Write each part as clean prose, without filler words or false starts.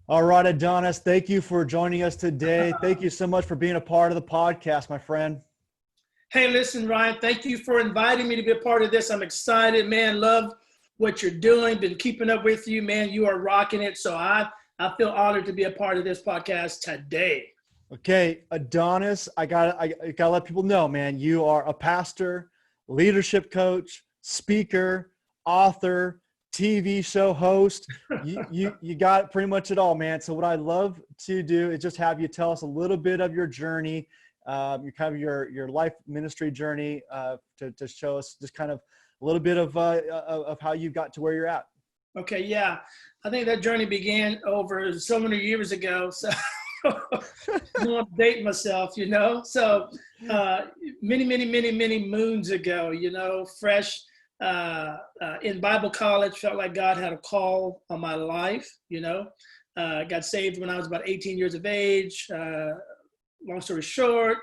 All right, Adonis, thank you for joining us today. Thank you so much for being a part of the podcast, my friend. Hey, listen, Ryan, thank you for inviting me to be a part of this. I'm excited, man. Love what you're doing. Been keeping up with you, man. You are rocking it. So I feel honored to be a part of this podcast today. Okay, Adonis, I gotta let people know, man, you are a pastor, leadership coach, speaker, author, TV show host. You got pretty much it all, man. So what I'd love to do is just have you tell us a little bit of your journey, your life ministry journey, to show us just kind of a little bit of how you got to where you're at. Okay, yeah. I think that journey began over so many years ago. So I don't want to date myself, you know. So many moons ago, you know, fresh in Bible college, felt like God had a call on my life, you know. Got saved when I was about 18 years of age. Long story short,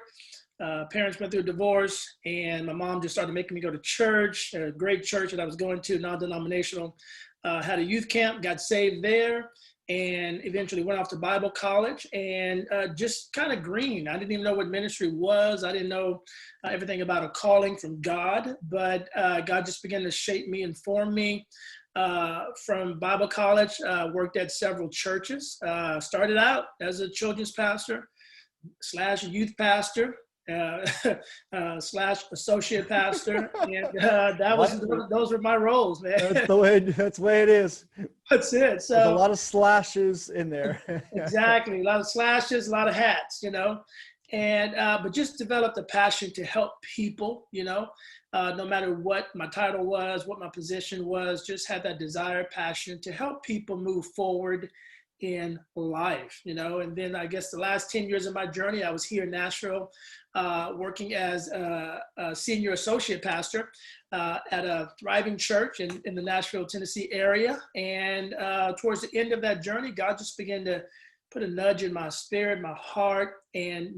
parents went through a divorce, and my mom just started making me go to church, a great church that I was going to, non-denominational. Had a youth camp, got saved there, and eventually went off to Bible college and just kind of green. I didn't even know what ministry was. I didn't know everything about a calling from God, but God just began to shape me and form me. From Bible college, worked at several churches, started out as a children's pastor / youth pastor, uh, / associate pastor, and those were my roles, man. That's the way it is. That's it. There's a So lot of slashes in there. exactly, a lot of slashes, a lot of hats, you know, and but just developed a passion to help people, you know, no matter what my title was, what my position was, just had that desire, passion to help people move forward in life, you know. And then I guess the last 10 years of my journey, I was here in Nashville, working as a senior associate pastor at a thriving church in the Nashville, Tennessee area. And towards the end of that journey, God just began to put a nudge in my spirit, my heart, and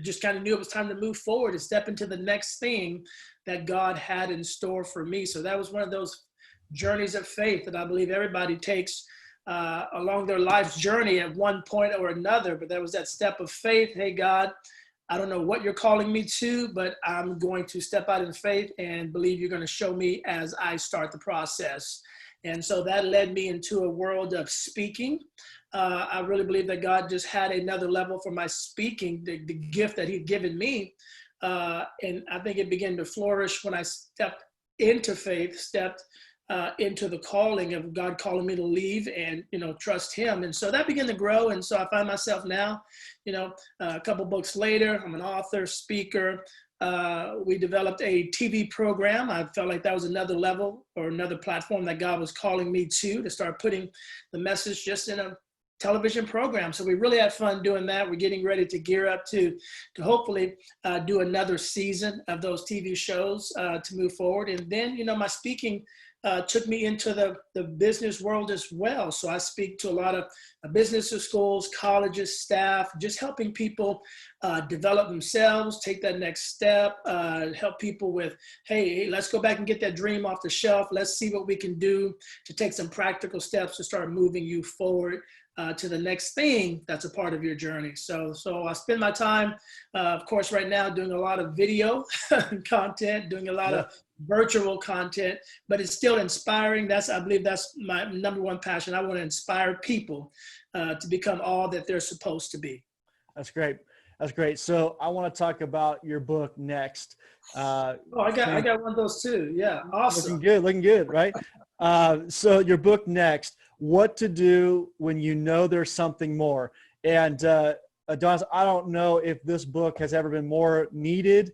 just kind of knew it was time to move forward and step into the next thing that God had in store for me. So that was one of those journeys of faith that I believe everybody takes along their life's journey at one point or another. But there was that step of faith. Hey, God, I don't know what you're calling me to, but I'm going to step out in faith and believe you're going to show me as I start the process. And so that led me into a world of speaking. I really believe that God just had another level for my speaking, the gift that he'd given me. And I think it began to flourish when I stepped into faith, stepped into the calling of God calling me to leave and, you know, trust him. And so that began to grow. And so I find myself now, you know, a couple books later, I'm an author, speaker. We developed a TV program. I felt like that was another level or another platform that God was calling me to start putting the message just in a television program. So we really had fun doing that. We're getting ready to gear up to hopefully do another season of those TV shows to move forward. And then, you know, my speaking took me into the business world as well. So I speak to a lot of business schools, colleges, staff, just helping people develop themselves, take that next step, help people with, hey, let's go back and get that dream off the shelf. Let's see what we can do to take some practical steps to start moving you forward to the next thing that's a part of your journey. So I spend my time, of course, right now doing a lot of video content, doing a lot of virtual content, but it's still inspiring. I believe that's my number one passion. I want to inspire people to become all that they're supposed to be. That's great. That's great. So I want to talk about your book next. I got one of those too. Yeah, awesome. Looking good, right? So your book next, what to do when you know there's something more. And Adonis, I don't know if this book has ever been more needed,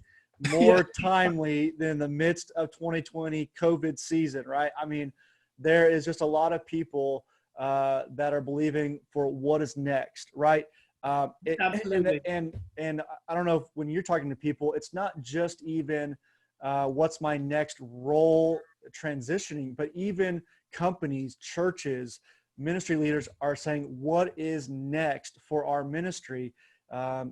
more timely than in the midst of 2020 COVID season, right? I mean, there is just a lot of people that are believing for what is next, right? Absolutely. And I don't know if when you're talking to people, it's not just even what's my next role transitioning, but even companies, churches, ministry leaders are saying, what is next for our ministry?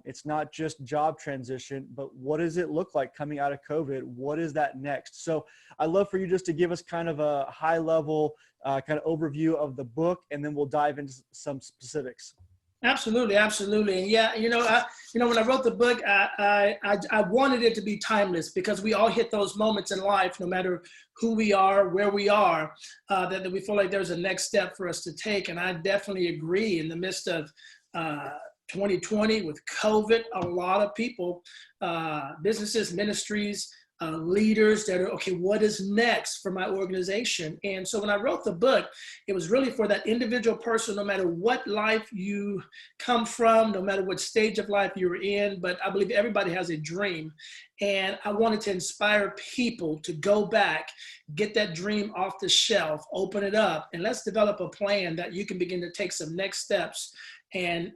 It's not just job transition, but what does it look like coming out of COVID? What is that next? So I'd love for you just to give us kind of a high level kind of overview of the book, and then we'll dive into some specifics. Absolutely, absolutely. And yeah, when I wrote the book, I wanted it to be timeless, because we all hit those moments in life, no matter who we are, where we are, that we feel like there's a next step for us to take. And I definitely agree. In the midst of 2020 with COVID, a lot of people, businesses, ministries, leaders that are, okay, what is next for my organization? And so when I wrote the book, it was really for that individual person, no matter what life you come from, no matter what stage of life you're in. But I believe everybody has a dream. And I wanted to inspire people to go back, get that dream off the shelf, open it up, and let's develop a plan that you can begin to take some next steps and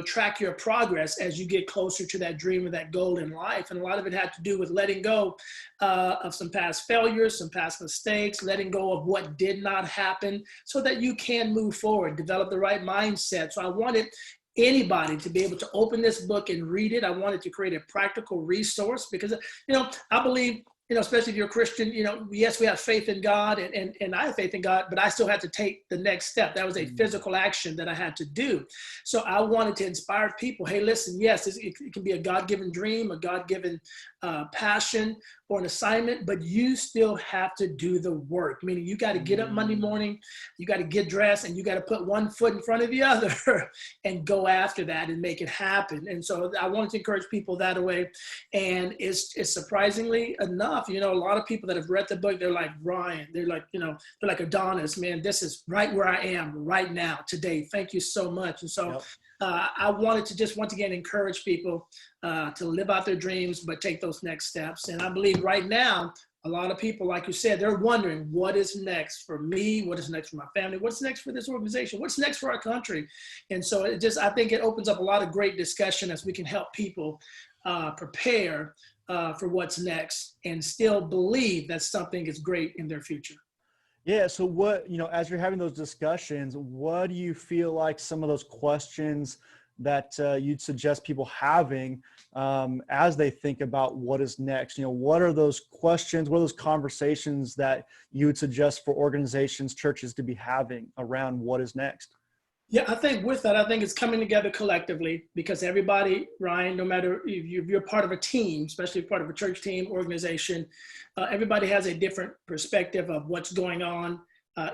track your progress as you get closer to that dream or that goal in life. And a lot of it had to do with letting go of some past failures, some past mistakes, letting go of what did not happen, so that you can move forward, develop the right mindset. So I wanted anybody to be able to open this book and read it. I wanted to create a practical resource, because I believe, especially if you're a Christian, yes, we have faith in God, and I have faith in God, but I still had to take the next step. That was a physical action that I had to do. So I wanted to inspire people. Hey, listen, yes, it can be a God-given dream, a God-given passion, or an assignment, but you still have to do the work. Meaning you got to get up Monday morning, you got to get dressed, and you got to put one foot in front of the other and go after that and make it happen. And so I wanted to encourage people that way. And it's surprisingly enough, a lot of people that have read the book, they're like, Ryan, they're like Adonis, man, this is right where I am right now today. Thank you so much. And so I wanted to just once again encourage people to live out their dreams, but take those next steps. And I believe right now, a lot of people, like you said, they're wondering, what is next for me? What is next for my family? What's next for this organization? What's next for our country? And so I think it opens up a lot of great discussion as we can help people prepare for what's next and still believe that something is great in their future. Yeah. So what, as you're having those discussions, what do you feel like some of those questions that you'd suggest people having as they think about what is next? What are those questions? What are those conversations that you would suggest for organizations, churches to be having around what is next? Yeah, I think with that, I think it's coming together collectively, because everybody, Ryan, no matter if you're part of a team, especially part of a church team, organization, everybody has a different perspective of what's going on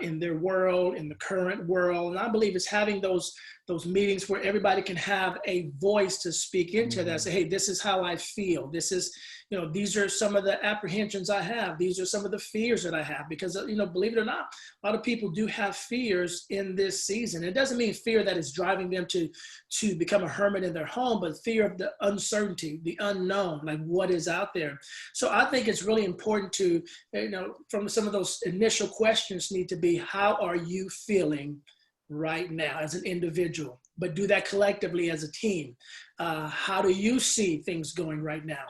in their world, in the current world. And I believe it's having those meetings where everybody can have a voice to speak into that. Say, hey, this is how I feel. This is, these are some of the apprehensions I have. These are some of the fears that I have, because, believe it or not, a lot of people do have fears in this season. It doesn't mean fear that is driving them to become a hermit in their home, but fear of the uncertainty, the unknown, like what is out there. So I think it's really important to, from some of those initial questions need to be, how are you feeling right now as an individual? But do that collectively as a team. How do you see things going right now?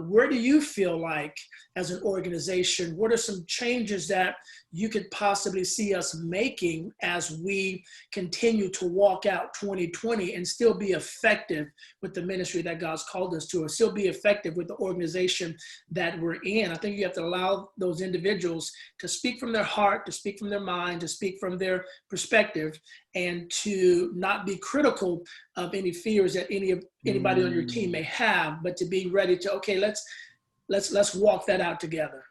Where do you feel like as an organization, what are some changes that you could possibly see us making as we continue to walk out 2020 and still be effective with the ministry that God's called us to, or still be effective with the organization that we're in? I think you have to allow those individuals to speak from their heart, to speak from their mind, to speak from their perspective, and to not be critical of any fears that anybody on your team may have, but to be ready to, okay, let's walk that out together.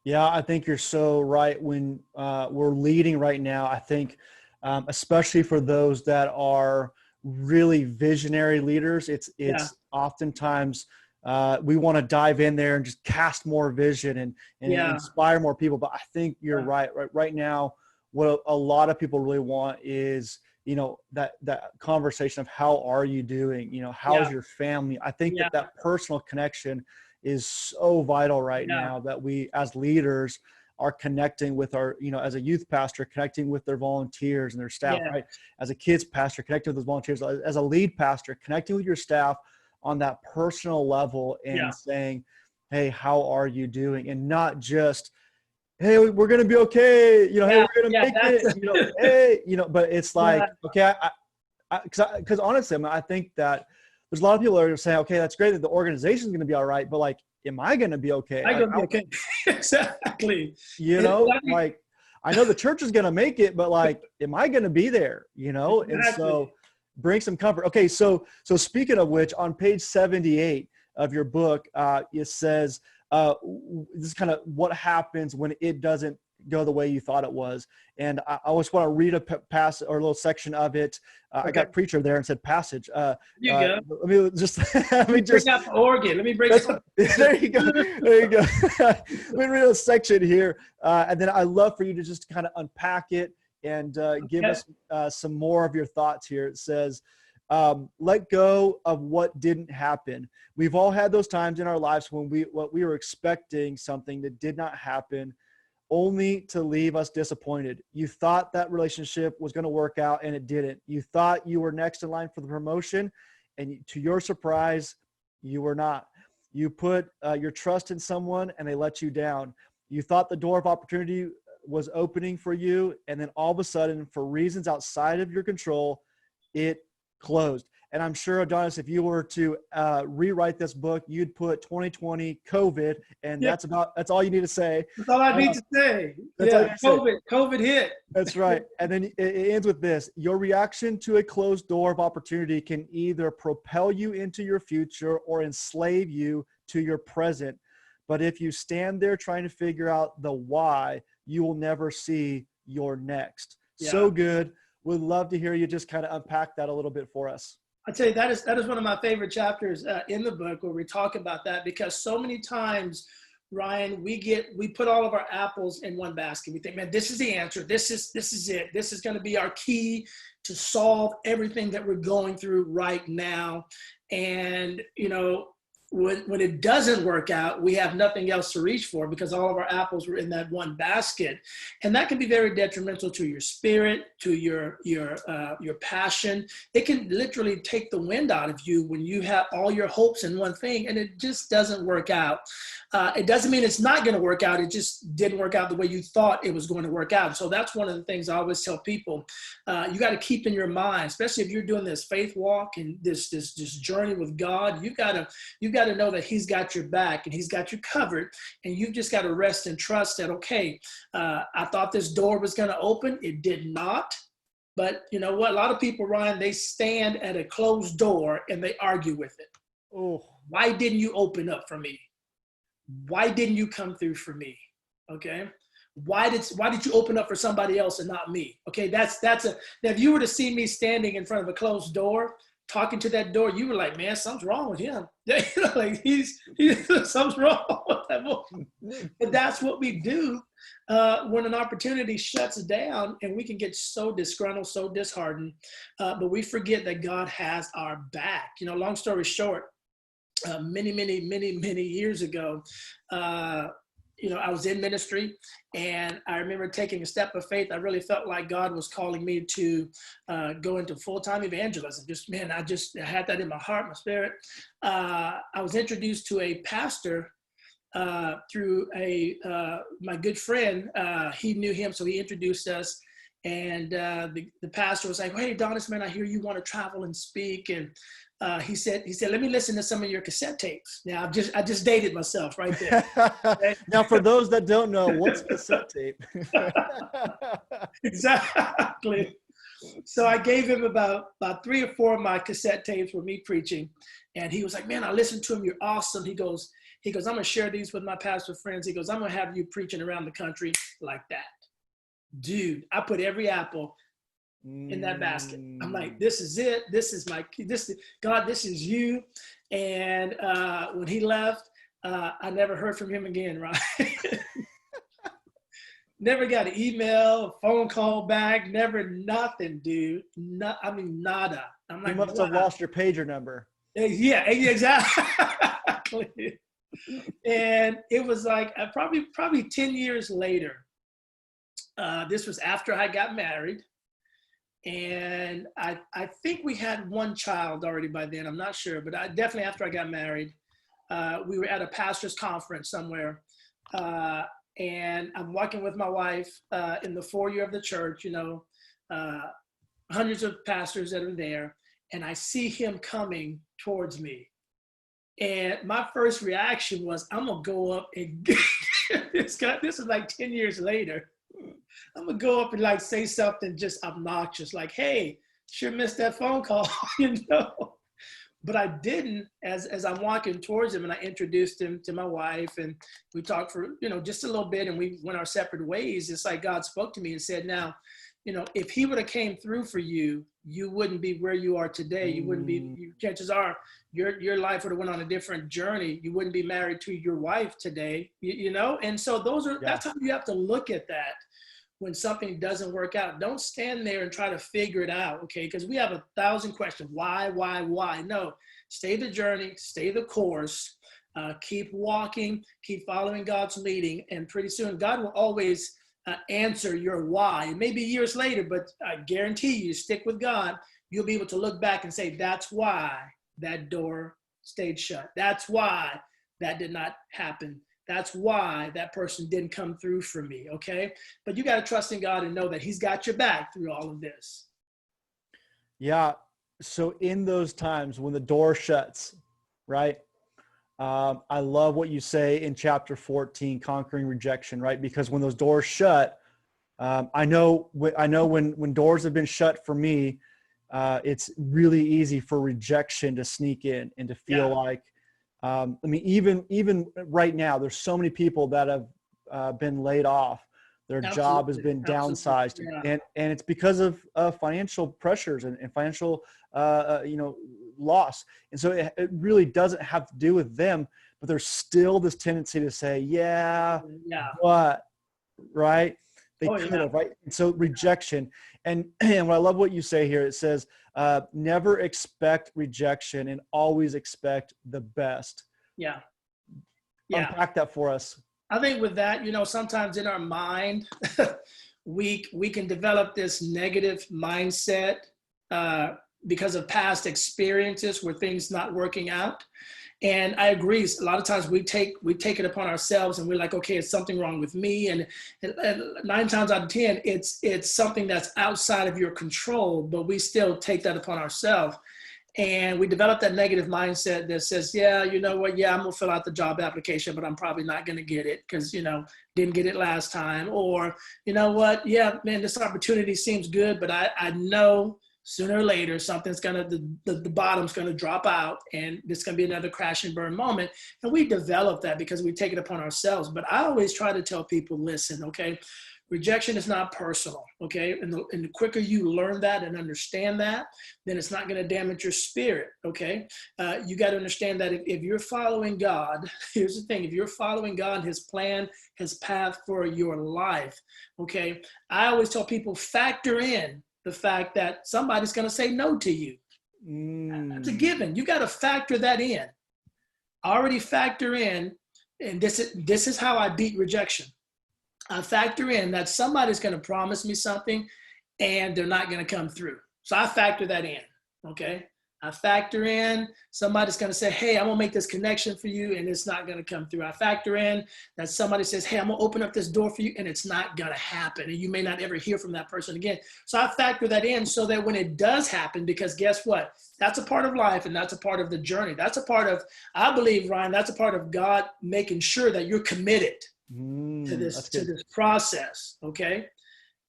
Yeah, I think you're so right. When we're leading right now, I think especially for those that are really visionary leaders, it's oftentimes we want to dive in there and just cast more vision and inspire more people. But I think you're right. Right now, what a lot of people really want is, that conversation of how are you doing? How's your family? I think that personal connection is so vital right now, that we as leaders are connecting with our, as a youth pastor, connecting with their volunteers and their staff, right? As a kids pastor, connecting with those volunteers, as a lead pastor, connecting with your staff on that personal level and saying, hey, how are you doing? And not just, hey, we're going to be okay. Hey, we're going to make it, hey, but it's like, okay, because honestly, I think that there's a lot of people that are saying, okay, that's great that the organization's going to be all right, but like, am I going to be okay? I'm Like, gonna be okay. Exactly. you know, like, I know the church is going to make it, but like, am I going to be there? You know? Exactly. And so bring some comfort. Okay. So speaking of which, on page 78 of your book, it says, this is kind of what happens when it doesn't go the way you thought it was. And I always want to read a passage or a little section of it. Okay. I got preacher there and said passage. You go. Let me just, let me just bring out the organ. Let me bring out. there you go. There you go. Let me read a section here. And then I'd love for you to just kind of unpack it and give us some more of your thoughts here. It says, let go of what didn't happen. We've all had those times in our lives when we were expecting something that did not happen, only to leave us disappointed. You thought that relationship was going to work out and it didn't. You thought you were next in line for the promotion, and to your surprise, you were not. You put your trust in someone and they let you down. You thought the door of opportunity was opening for you, and then all of a sudden, for reasons outside of your control, it closed. And I'm sure, Adonis, if you were to rewrite this book, you'd put 2020 COVID, and that's all you need to say. That's all I need to say. COVID hit. That's right. And then it ends with this: your reaction to a closed door of opportunity can either propel you into your future or enslave you to your present. But if you stand there trying to figure out the why, you will never see your next. Yeah. So good. We'd love to hear you just kind of unpack that a little bit for us. I tell you, that is one of my favorite chapters in the book, where we talk about that, because so many times, Ryan, we put all of our apples in one basket. We think, man, this is the answer. This is it. This is going to be our key to solve everything that we're going through right now. And, you know, when it doesn't work out, we have nothing else to reach for, because all of our apples were in that one basket. And that can be very detrimental to your spirit, to your passion. It can literally take the wind out of you when you have all your hopes in one thing and it just doesn't work out. It doesn't mean it's not going to work out. It just didn't work out the way you thought it was going to work out. So that's one of the things I always tell people. You got to keep in your mind, especially if you're doing this faith walk and this journey with God. You've got to know that He's got your back and He's got you covered, and you've just got to rest and trust that, okay, I thought this door was going to open. It did not. But you know what? A lot of people, Ryan, they stand at a closed door and they argue with it. Oh, why didn't you open up for me? Why didn't you come through for me? Okay. Why did you open up for somebody else and not me? Okay. Now if you were to see me standing in front of a closed door, talking to that door, you were like, man, something's wrong with him. Like he's something's wrong with that boy. But that's what we do when an opportunity shuts down, and we can get so disgruntled, so disheartened, but we forget that God has our back. You know, long story short, many years ago, you know, I was in ministry, and I remember taking a step of faith. I really felt like God was calling me to go into full-time evangelism. I had that in my heart, my spirit. I was introduced to a pastor through my good friend. He knew him, so he introduced us. And the pastor was like, "Hey, Adonis, man, I hear you want to travel and speak." And he said, "Let me listen to some of your cassette tapes." Now, I just dated myself right there. Okay? Now, for those that don't know, what's cassette tape? Exactly. So I gave him about 3 or 4 of my cassette tapes with me preaching, and he was like, "Man, I listened to him. You're awesome." He goes, "I'm gonna share these with my pastor friends." He goes, "I'm gonna have you preaching around the country like that." Dude, I put every apple in that basket. I'm like, this is it. This is God, this is you. And when he left, I never heard from him again, right? Never got an email, a phone call back, never nothing, dude. Nada. I'm like, you must have lost your pager number. Yeah, exactly. And it was like probably 10 years later. This was after I got married, and I think we had one child already by then. I'm not sure, but definitely after I got married, we were at a pastor's conference somewhere, and I'm walking with my wife in the foyer of the church, you know, hundreds of pastors that are there, and I see him coming towards me. And my first reaction was, I'm going to go up and get this guy. This is like 10 years later. I'm going to go up and like say something just obnoxious, like, hey, sure missed that phone call, you know. But I didn't. As I'm walking towards him, and I introduced him to my wife, and we talked for, you know, just a little bit, and we went our separate ways. It's like God spoke to me and said, now, you know, if he would have came through for you, you wouldn't be where you are today. You wouldn't be, chances are your life would have went on a different journey. You wouldn't be married to your wife today, you know? And so that's how you have to look at that. When something doesn't work out, don't stand there and try to figure it out, okay? Because we have 1,000 questions. Why? No, stay the journey, stay the course, keep walking, keep following God's leading, and pretty soon God will always answer your why. It may be years later, but I guarantee you, stick with God, you'll be able to look back and say, that's why that door stayed shut. That's why that did not happen. That's why that person didn't come through for me, okay? But you got to trust in God and know that he's got your back through all of this. Yeah. So in those times when the door shuts, right? I love what you say in chapter 14, conquering rejection, right? Because when those doors shut, I know when doors have been shut for me, it's really easy for rejection to sneak in and to feel like, I mean, even right now, there's so many people that have been laid off. Their job has been downsized, and it's because of financial pressures and financial, loss. And so it really doesn't have to do with them, but there's still this tendency to say, what, right? They could have, right? And so rejection. And what I love what you say here, it says, never expect rejection and always expect the best. Yeah. Unpack that for us. I think with that, you know, sometimes in our mind, we can develop this negative mindset because of past experiences where things not working out. And I agree. A lot of times we take it upon ourselves and we're like, okay, it's something wrong with me. And 9 times out of 10, it's something that's outside of your control, but we still take that upon ourselves. And we develop that negative mindset that says, yeah, you know what? Yeah, I'm going to fill out the job application, but I'm probably not going to get it because, you know, didn't get it last time. Or, you know what? Yeah, man, this opportunity seems good, but I know sooner or later, something's the bottom's going to drop out and it's going to be another crash and burn moment. And we develop that because we take it upon ourselves. But I always try to tell people, listen, okay, rejection is not personal, okay? And the quicker you learn that and understand that, then it's not going to damage your spirit, okay? You got to understand that if you're following God, here's the thing, if you're following God, his plan, his path for your life, okay? I always tell people, factor in the fact that somebody's going to say no to you. That's a given. You got to factor that in. Already factor in, and this is how I beat rejection. I factor in that somebody's going to promise me something and they're not going to come through. So I factor that in, okay? I factor in somebody's going to say, hey, I'm going to make this connection for you and it's not going to come through. I factor in that somebody says, hey, I'm going to open up this door for you and it's not going to happen. And you may not ever hear from that person again. So I factor that in so that when it does happen, because guess what? That's a part of life and that's a part of the journey. That's a part of, I believe, Ryan, that's a part of God making sure that you're committed to this process, okay?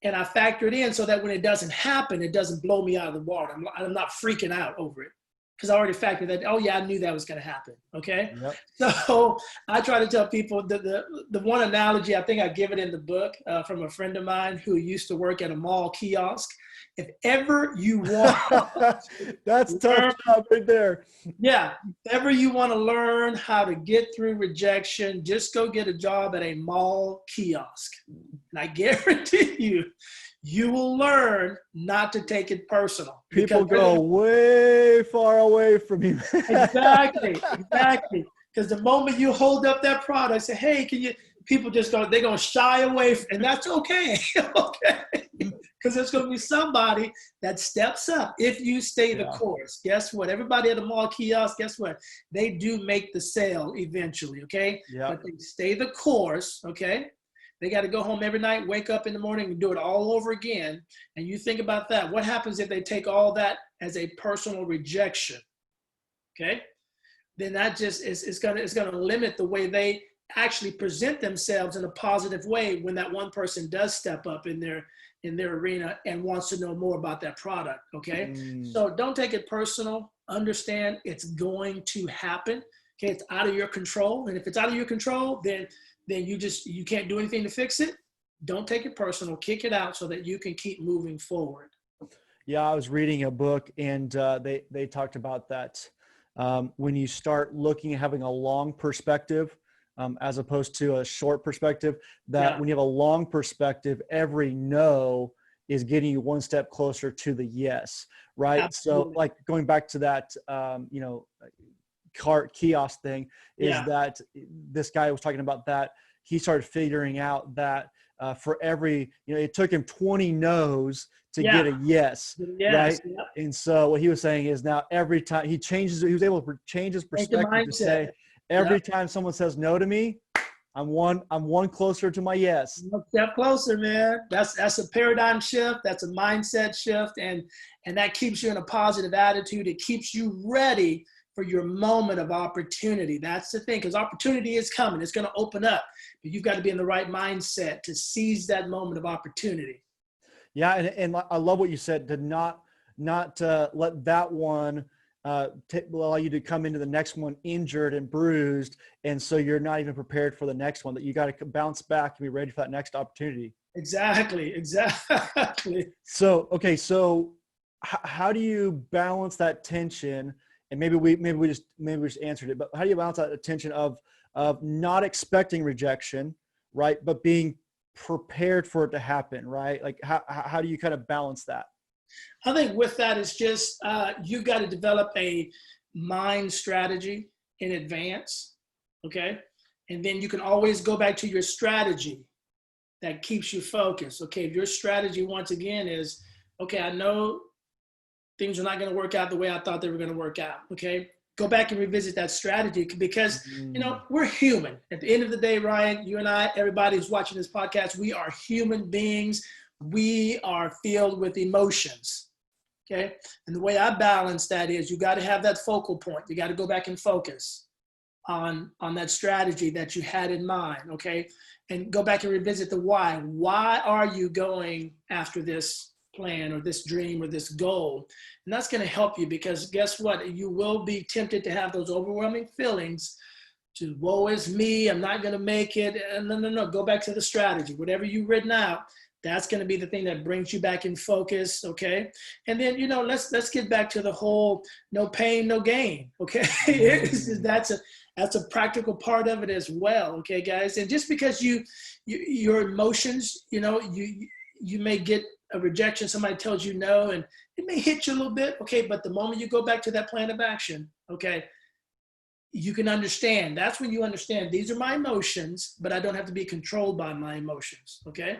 And I factor it in so that when it doesn't happen, it doesn't blow me out of the water. I'm not freaking out over it because I already factored that. Oh yeah, I knew that was going to happen. Okay. Yep. So I try to tell people the one analogy, I think I give it in the book from a friend of mine who used to work at a mall kiosk. If ever you want, that's tough job right there. Yeah. If ever you want to learn how to get through rejection, just go get a job at a mall kiosk. And I guarantee you, you will learn not to take it personal. People go way far away from you. Exactly. Because the moment you hold up that product, say, hey, can you, people just go, they're going to shy away. And that's okay. Okay. Because there's going to be somebody that steps up if you stay the course. Guess what? Everybody at the mall kiosk, guess what? They do make the sale eventually, okay? But they stay the course, okay? They got to go home every night, wake up in the morning and do it all over again. And you think about that. What happens if they take all that as a personal rejection, okay, then that just is gonna limit the way they actually present themselves in a positive way when that one person does step up in their arena and wants to know more about that product. Okay. So don't take it personal. Understand it's going to happen. Okay. It's out of your control. And if it's out of your control, then you can't do anything to fix it. Don't take it personal, kick it out so that you can keep moving forward. Yeah. I was reading a book and they talked about that. When you start looking at having a long perspective, as opposed to a short perspective, that when you have a long perspective, every no is getting you one step closer to the yes, right? Absolutely. So like going back to that, cart kiosk thing is that this guy was talking about that. He started figuring out that for every, it took him 20 no's to get a yes, right? Yep. And so what he was saying is now every time he was able to change his perspective to say, every time someone says no to me, I'm one closer to my yes. One step closer, man. That's a paradigm shift. That's a mindset shift. And that keeps you in a positive attitude. It keeps you ready for your moment of opportunity. That's the thing, because opportunity is coming. It's going to open up. But you've got to be in the right mindset to seize that moment of opportunity. Yeah, and I love what you said, to not let that one allow you to come into the next one injured and bruised, and so you're not even prepared for the next one, that you got to bounce back and be ready for that next opportunity. Exactly. So, okay, so how do you balance that tension? And maybe we just answered it, but how do you balance that tension of not expecting rejection, right, but being prepared for it to happen, right? Like how do you kind of balance that? I think with that is just you got to develop a mind strategy in advance, okay? And then you can always go back to your strategy that keeps you focused. Okay, if your strategy once again is, okay, I know things are not going to work out the way I thought they were going to work out, okay? Go back and revisit that strategy, because, we're human. At the end of the day, Ryan, you and I, everybody who's watching this podcast, we are human beings. We are filled with emotions, okay? And the way I balance that is you got to have that focal point. You got to go back and focus on that strategy that you had in mind, okay? And go back and revisit the why. Why are you going after this plan or this dream or this goal? And that's going to help you, because guess what? You will be tempted to have those overwhelming feelings to, woe is me, I'm not going to make it. No. Go back to the strategy. Whatever you've written out, that's going to be the thing that brings you back in focus, okay? And then, let's get back to the whole no pain, no gain, okay? That's a practical part of it as well, okay, guys? And just because your emotions, you may get a rejection, somebody tells you no, and it may hit you a little bit, okay? But the moment you go back to that plan of action, okay, you can understand. That's when you understand these are my emotions, but I don't have to be controlled by my emotions, okay?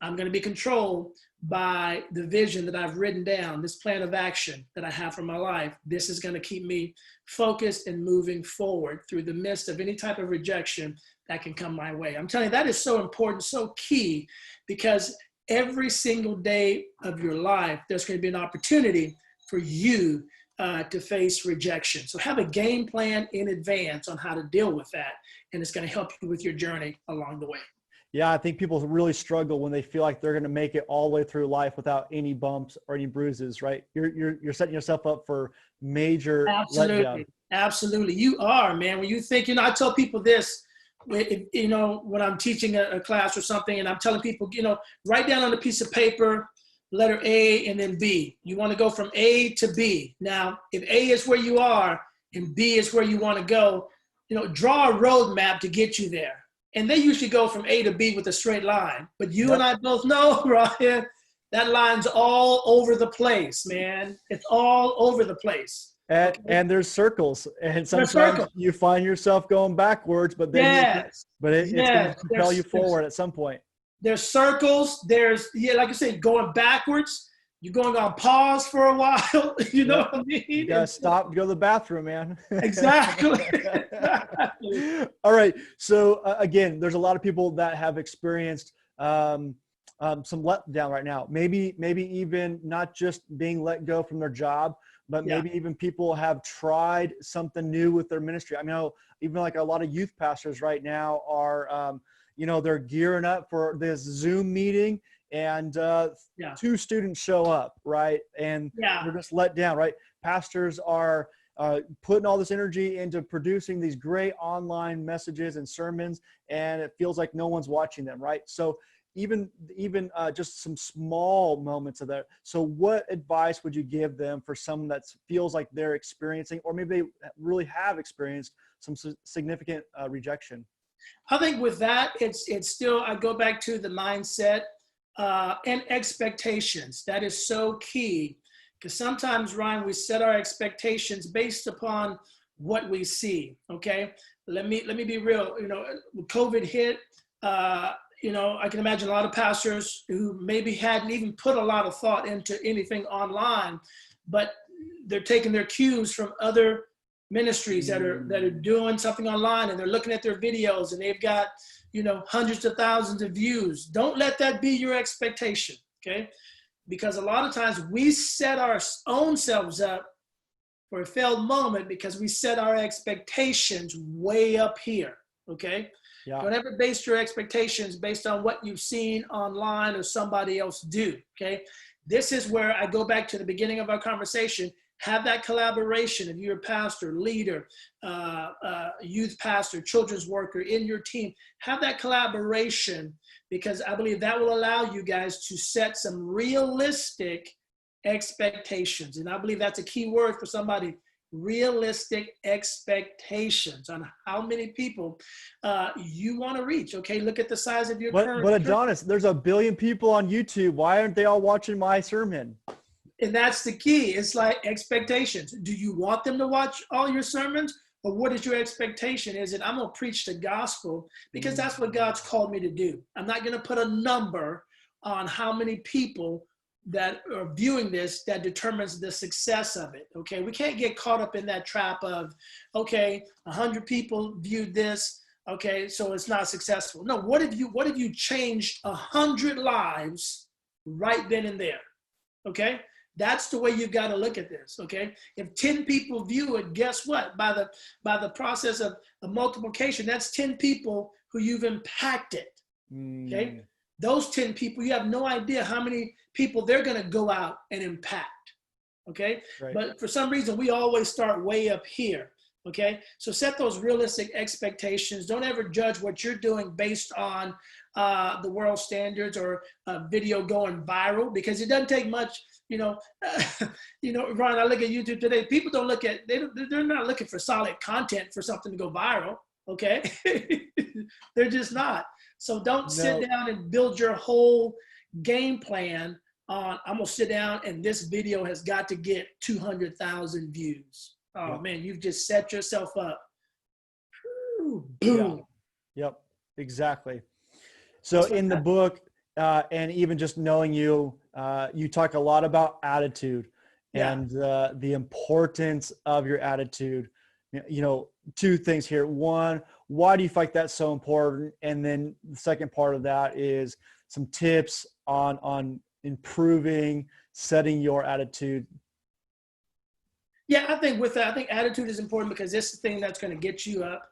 I'm going to be controlled by the vision that I've written down, this plan of action that I have for my life. This is going to keep me focused and moving forward through the midst of any type of rejection that can come my way. I'm telling you, that is so important, so key, because every single day of your life, there's going to be an opportunity for you to face rejection. So have a game plan in advance on how to deal with that. And it's going to help you with your journey along the way. Yeah, I think people really struggle when they feel like they're going to make it all the way through life without any bumps or any bruises, right? You're setting yourself up for major letdown. Absolutely. You are, man. When you think, I tell people this, when I'm teaching a class or something, and I'm telling people, write down on a piece of paper, letter A and then B. You want to go from A to B. Now, if A is where you are and B is where you want to go, draw a roadmap to get you there. And they usually go from A to B with a straight line. But you and I both know, Ryan, that line's all over the place, man. It's all over the place. And there's circles. And sometimes you find yourself going backwards, but then it's going to propel you forward at some point. There's circles. There's, like I said, going backwards. You're going on pause for a while. You know what I mean? You gotta stop and go to the bathroom, man. Exactly. All right. So again, there's a lot of people that have experienced some letdown right now. Maybe even not just being let go from their job, but maybe even people have tried something new with their ministry. I know even like a lot of youth pastors right now are, they're gearing up for this Zoom meeting, and 2 students show up, right? And they're just let down, right? Pastors are putting all this energy into producing these great online messages and sermons, and it feels like no one's watching them, right? So even just some small moments of that. So what advice would you give them for someone that feels like they're experiencing, or maybe they really have experienced some significant rejection? I think with that, it's still, I go back to the mindset and expectations. That is so key, because sometimes, Ryan, we set our expectations based upon what we see. Okay, let me be real. When COVID hit, I can imagine a lot of pastors who maybe hadn't even put a lot of thought into anything online, but they're taking their cues from other ministries that are doing something online, and they're looking at their videos, and they've got, hundreds of thousands of views. Don't let that be your expectation, okay? Because a lot of times we set our own selves up for a failed moment because we set our expectations way up here, okay? Yeah. Don't ever base your expectations based on what you've seen online or somebody else do, okay? This is where I go back to the beginning of our conversation. Have that collaboration. If you're a pastor, leader, youth pastor, children's worker in your team, have that collaboration, because I believe that will allow you guys to set some realistic expectations. And I believe that's a key word for somebody. Realistic expectations on how many people you want to reach. Okay, look at the size of your current. But Adonis, there's 1 billion people on YouTube. Why aren't they all watching my sermon? And that's the key. It's like expectations. Do you want them to watch all your sermons? Or what is your expectation? Is it, I'm going to preach the gospel because that's what God's called me to do. I'm not going to put a number on how many people that are viewing this that determines the success of it. Okay, we can't get caught up in that trap of, okay, 100 people viewed this, okay, so it's not successful. No, what if you changed 100 lives right then and there? Okay, that's the way you've got to look at this. Okay, if 10 people view it, guess what? By the process of multiplication, that's 10 people who you've impacted. Okay. Those 10 people, you have no idea how many people they're going to go out and impact, okay? Right. But for some reason, we always start way up here, okay? So set those realistic expectations. Don't ever judge what you're doing based on the world standards or a video going viral, because it doesn't take much, Ron, I look at YouTube today. People don't look at, they're not looking for solid content for something to go viral, okay? They're just not. So don't sit down and build your whole game plan on, I'm going to sit down and this video has got to get 200,000 views. Oh, man, you've just set yourself up. Boom. Yeah. Yep, exactly. So in the book, and even just knowing you, you talk a lot about attitude and the importance of your attitude. 2 things here. One, why do you feel like that's so important? And then the second part of that is some tips on improving, setting your attitude. Yeah, I think with that, I think attitude is important because it's the thing that's going to get you up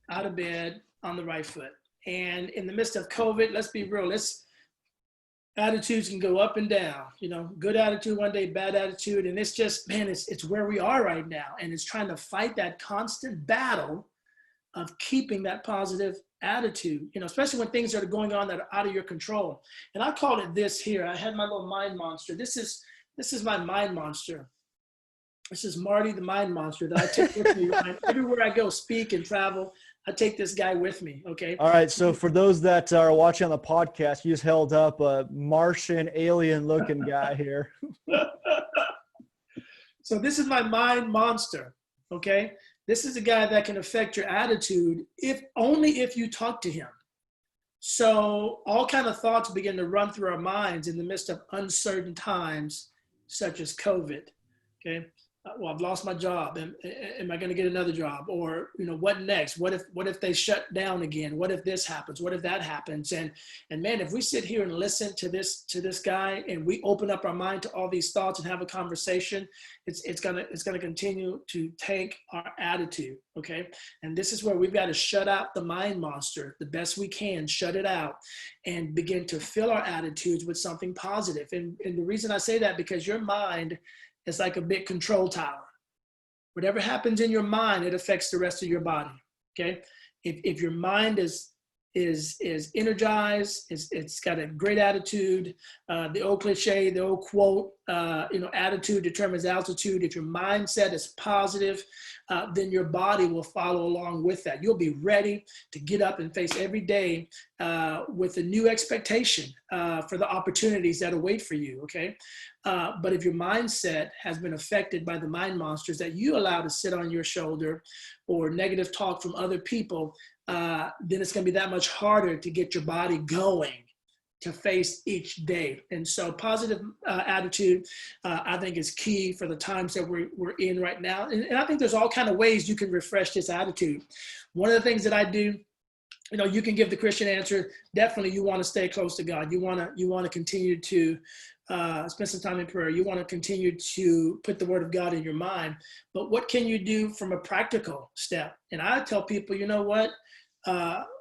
out of bed on the right foot. And in the midst of COVID, let's be real, attitudes can go up and down, good attitude one day, bad attitude. And it's just, man, it's where we are right now. And it's trying to fight that constant battle of keeping that positive attitude, especially when things are going on that are out of your control. And I called it this here. I had my little mind monster. This is my mind monster. This is Marty, the mind monster, that I take with me. Everywhere I go, speak and travel, I take this guy with me, okay? All right, so for those that are watching on the podcast, you just held up a Martian alien-looking guy here. So this is my mind monster, okay? This is a guy that can affect your attitude only if you talk to him. So all kind of thoughts begin to run through our minds in the midst of uncertain times, such as COVID, okay? well, I've lost my job. Am I going to get another job? Or, what next? What if they shut down again? What if this happens? What if that happens? And man, if we sit here and listen to this guy, and we open up our mind to all these thoughts and have a conversation, it's gonna continue to tank our attitude. Okay. And this is where we've got to shut out the mind monster the best we can, shut it out, and begin to fill our attitudes with something positive. And the reason I say that, because your mind, it's like a big control tower. Whatever happens in your mind, it affects the rest of your body. Okay. If your mind is energized, it's got a great attitude. The old cliche, the old quote, attitude determines altitude. If your mindset is positive, then your body will follow along with that. You'll be ready to get up and face every day with a new expectation for the opportunities that await for you. Okay. But if your mindset has been affected by the mind monsters that you allow to sit on your shoulder, or negative talk from other people, then it's going to be that much harder to get your body going to face each day. And so positive attitude, I think, is key for the times that we're in right now. And I think there's all kind of ways you can refresh this attitude. One of the things that I do, you can give the Christian answer. Definitely, you want to stay close to God. You want to continue to spend some time in prayer. You want to continue to put the word of God in your mind. But what can you do from a practical step? And I tell people, you know what?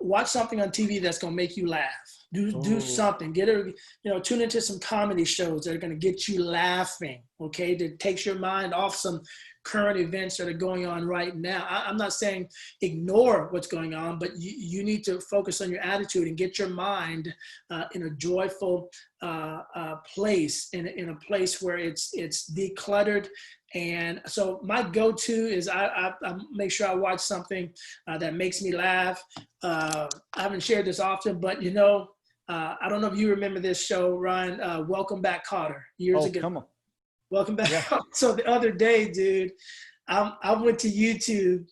Watch something on TV that's going to make you laugh. Do something. Tune into some comedy shows that are going to get you laughing. Okay, that takes your mind off some current events that are going on right now. I'm not saying ignore what's going on, but you need to focus on your attitude and get your mind in a joyful place, in a place where it's decluttered. And so my go-to is I make sure I watch something that makes me laugh. I haven't shared this often, but I don't know if you remember this show, Ryan, Welcome Back, Kotter, years ago. Come on. Welcome back. Yeah. So the other day, dude, I went to YouTube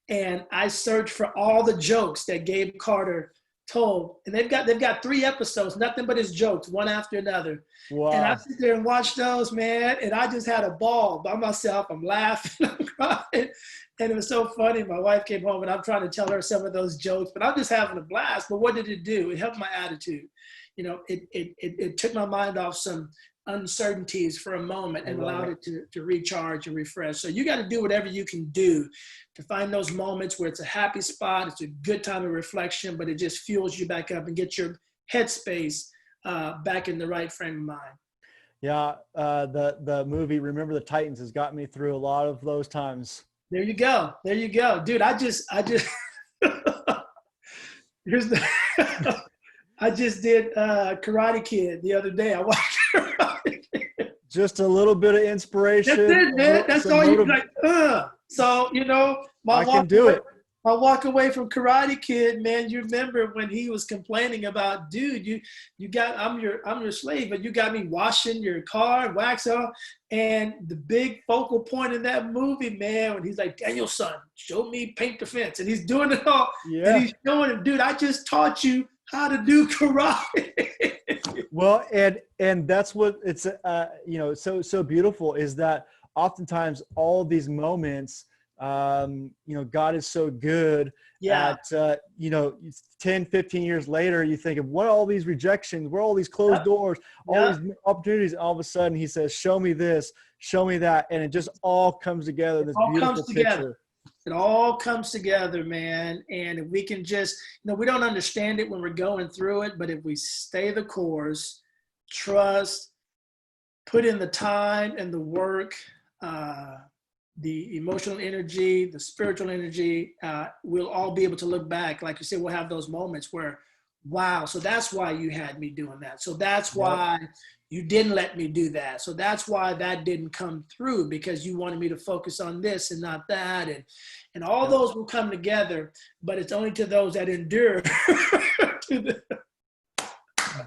and I searched for all the jokes that Gabe Carter told, and they've got 3 episodes, nothing but his jokes, one after another. Wow. And I sit there and watch those, man, and I just had a ball by myself. I'm laughing, I'm crying, and it was so funny. My wife came home and I'm trying to tell her some of those jokes, but I'm just having a blast. But what did it do? It helped my attitude. It took my mind off some uncertainties for a moment and allowed it to recharge and refresh. So you got to do whatever you can do to find those moments where it's a happy spot, it's a good time of reflection, but it just fuels you back up and gets your headspace back in the right frame of mind. Yeah, the movie Remember the Titans has got me through a lot of those times. There you go, dude. I just here's the I just did Karate Kid the other day. I watched Karate Kid. Just a little bit of inspiration. That's it, man. That's all you like. So I can do it. My walk away from Karate Kid, man. You remember when he was complaining about, dude, I'm your slave, but you got me washing your car, wax off, and the big focal point in that movie, man, when he's like, Danielson, show me paint the fence, and he's doing it all, and he's showing him, dude, I just taught you how to do karate. Well, and that's what it's so beautiful, is that oftentimes all of these moments, God is so good at 10, 15 years later, you think of what all these rejections, where all these closed doors, all these opportunities, and all of a sudden he says, show me this, show me that, and it just all comes together in this beautiful picture. It all comes together, man. And if we can just, we don't understand it when we're going through it, but if we stay the course, trust, put in the time and the work, the emotional energy, the spiritual energy, we'll all be able to look back. Like you said, we'll have those moments where, wow, so that's why you had me doing that. So that's why you didn't let me do that. So that's why that didn't come through, because you wanted me to focus on this and not that. And all those will come together, but it's only to those that endure.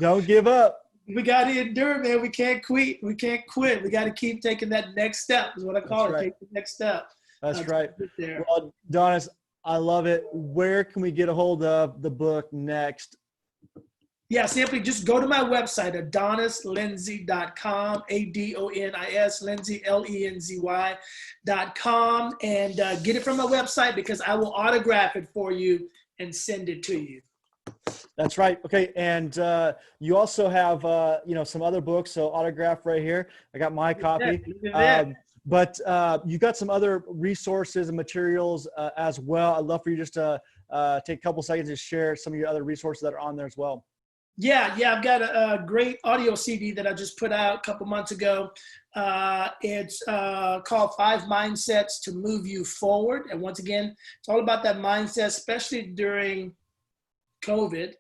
Don't give up. We got to endure, man. We can't quit. We got to keep taking that next step, is what I call it. Take the next step. That's right. Well, Adonis, I love it. Where can we get a hold of the book next? Yeah, simply just go to my website, adonislenzy.com, ADONIS, Lenzy, LENZY.com, and get it from my website because I will autograph it for you and send it to you. That's right. Okay. And you also have, some other books. So autograph right here. I got my copy. But you got some other resources and materials as well. I'd love for you just to take a couple seconds to share some of your other resources that are on there as well. Yeah, I've got a great audio CD that I just put out a couple months ago. It's called 5 Mindsets to Move You Forward. And once again, it's all about that mindset, especially during COVID.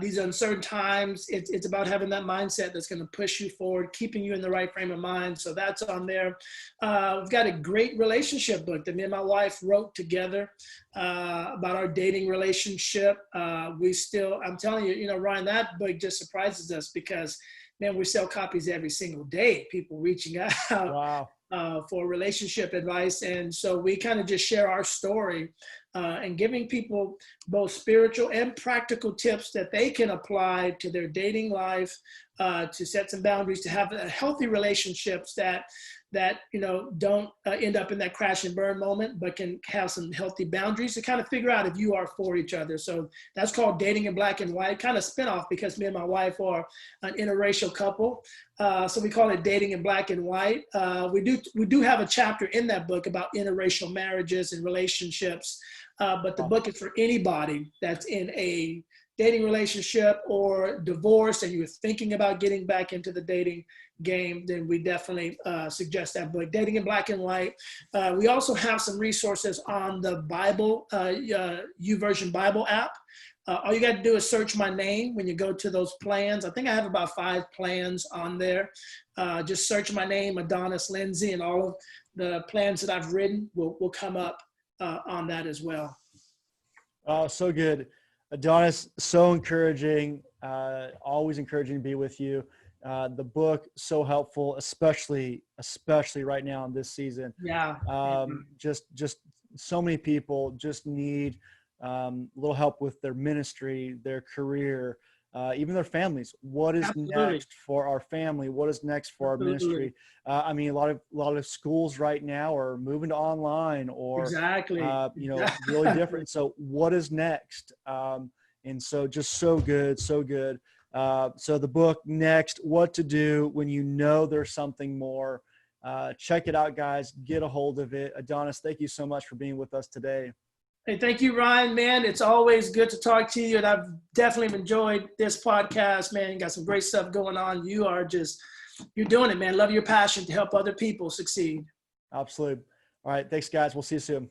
These uncertain times, it's about having that mindset that's going to push you forward, keeping you in the right frame of mind. So that's on there. We've got a great relationship book that me and my wife wrote together about our dating relationship. I'm telling you, Ryan, that book just surprises us because, man, we sell copies every single day. People reaching out. Wow. For relationship advice. And so we kind of just share our story and giving people both spiritual and practical tips that they can apply to their dating life, to set some boundaries, to have healthy relationships that don't end up in that crash and burn moment, but can have some healthy boundaries to kind of figure out if you are for each other. So that's called Dating in Black and White, kind of spinoff because me and my wife are an interracial couple. So we call it Dating in Black and White. We do have a chapter in that book about interracial marriages and relationships, but the book is for anybody that's in a dating relationship or divorce and you're thinking about getting back into the dating game, then we definitely suggest that book, Dating in Black and White. We also have some resources on the Bible, YouVersion Bible app. All you got to do is search my name when you go to those plans. I think I have about 5 plans on there. Just search my name, Adonis Lenzy, and all of the plans that I've written will come up on that as well. Oh, so good. Adonis, so encouraging, always encouraging to be with you. The book, so helpful, especially right now in this season. Yeah. Just so many people just need a little help with their ministry, their career, even their families. What is next for our family? What is next for our ministry? A lot of schools right now are moving to online or really different. So what is next? And so just so good. So the book, Next, What to Do When You Know There's Something More. Check it out, guys. Get a hold of it. Adonis, thank you so much for being with us today. Hey, thank you, Ryan, man. It's always good to talk to you. And I've definitely enjoyed this podcast, man. You got some great stuff going on. You're doing it, man. Love your passion to help other people succeed. Absolutely. All right. Thanks, guys. We'll see you soon.